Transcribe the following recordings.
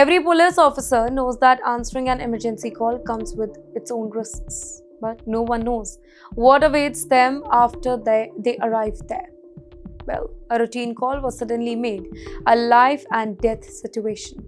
Every police officer knows that answering an emergency call comes with its own risks, but no one knows what awaits them after they arrive there. Well, a routine call was suddenly made a life and death situation.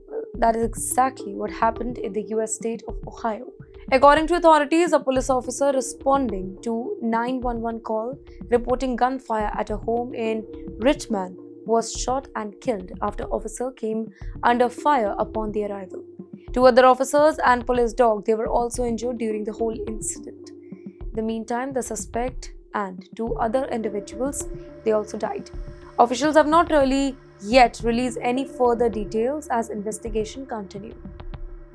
Well, that is exactly what happened in the US state of Ohio. According to authorities, a police officer responding to 911 call reporting gunfire at a home in Richmond was shot and killed after officer came under fire upon the arrival. Two other officers and police dog, they were also injured during the whole incident. In the meantime, the suspect and two other individuals, they also died. Officials have not really yet released any further details as investigation continue.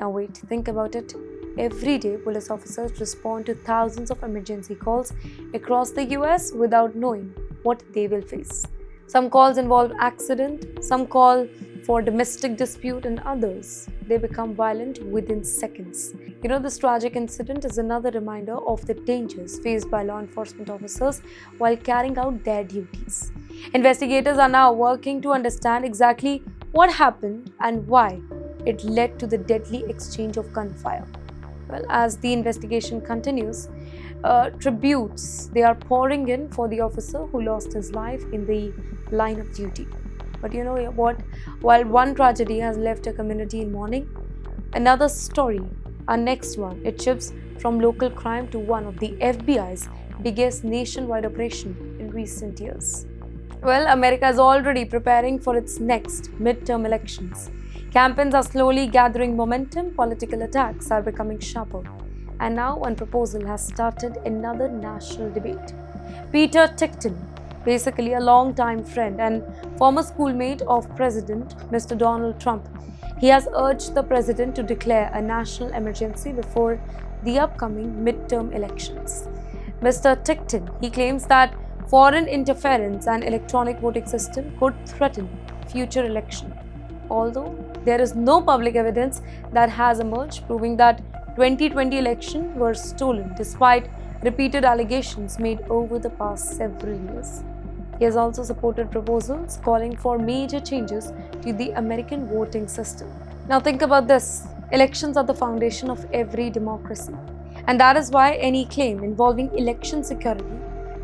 Now wait, think about it. Every day, police officers respond to thousands of emergency calls across the US without knowing what they will face. Some calls involve accident, some call for domestic dispute, and others, they become violent within seconds. This tragic incident is another reminder of the dangers faced by law enforcement officers while carrying out their duties. Investigators are now working to understand exactly what happened and why it led to the deadly exchange of gunfire. Well, as the investigation continues, tributes they are pouring in for the officer who lost his life in the line of duty. But you know what? While one tragedy has left a community in mourning, another story, our next one, it shifts from local crime to one of the FBI's biggest nationwide operation in recent years. Well, America is already preparing for its next midterm elections. Campaigns are slowly gathering momentum, political attacks are becoming sharper, and now one proposal has started another national debate. Peter Tickton, basically a long-time friend and former schoolmate of President Mr. Donald Trump, he has urged the president to declare a national emergency before the upcoming midterm elections. Mr. Tickton, he claims that foreign interference and electronic voting system could threaten future election. Although there is no public evidence that has emerged proving that 2020 elections were stolen despite repeated allegations made over the past several years. He has also supported proposals calling for major changes to the American voting system. Now think about this. Elections are the foundation of every democracy. And that is why any claim involving election security,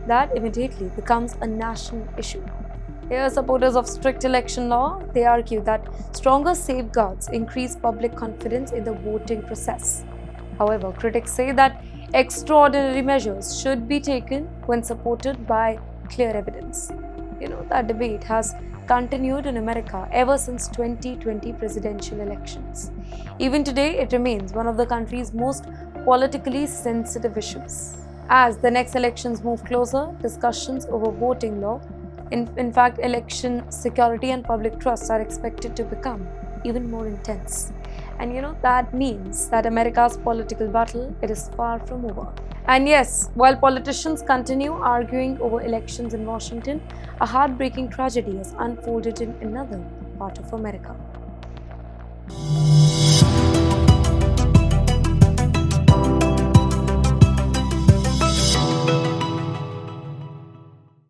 that immediately becomes a national issue. Here, supporters of strict election law, they argue that stronger safeguards increase public confidence in the voting process. However, critics say that extraordinary measures should be taken when supported by clear evidence. That debate has continued in America ever since 2020 presidential elections. Even today, it remains one of the country's most politically sensitive issues. As the next elections move closer, discussions over voting law, in fact, election security and public trust are expected to become even more intense. And that means that America's political battle, it is far from over. And yes, while politicians continue arguing over elections in Washington, a heartbreaking tragedy has unfolded in another part of America.